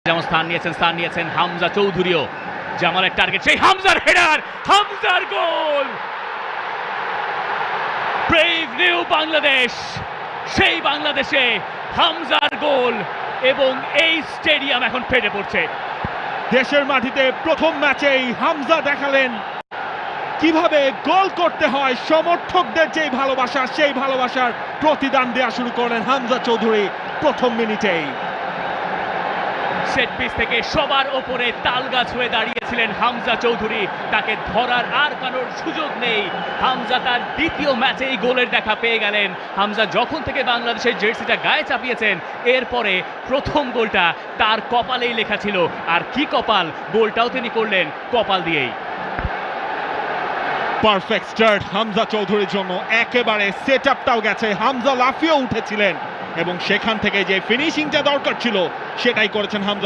যেমন স্থান নিয়েছেন হামজা চৌধুরীও। জামালের টার্গেট, সেই হামজার হেডার, হামজার গোল। ব্রেভ নিউ বাংলাদেশ, সেই বাংলাদেশে হামজার গোল এবং এই স্টেডিয়াম এখন ফেটে পড়ছে। দেশের মাটিতে প্রথম ম্যাচেই হামজা দেখালেন কিভাবে গোল করতে হয়। সমর্থকদের যেই ভালোবাসা, সেই ভালোবাসার প্রতিদান দেওয়া শুরু করলেন হামজা চৌধুরী প্রথম মিনিটেই। সেট পিস থেকে সবার ওপরে তালগাছ হয়ে দাঁড়িয়েছিলেন হামজা চৌধুরী, তাকে ধরার আর কারোর সুযোগ নেই। হামজা তার দ্বিতীয় ম্যাচেই গোলের দেখা পেয়ে গেলেন। হামজা যখন থেকে বাংলাদেশের জার্সিটা গায়ে চাপিয়েছেন, এরপরে প্রথম গোলটা তার কপালেই লেখা ছিল। আর কি কপাল, গোলটাও তিনি করলেন কপাল দিয়েই। পারফেক্ট স্টার্ট হামজা চৌধুরীর জন্য, একেবারে সেট আপটাও গেছে। হামজা লাফিয়ে উঠেছিলেন এবং সেখান থেকে যে ফিনিশিংটা দরকার ছিল সেটাই করেছেন হামজা।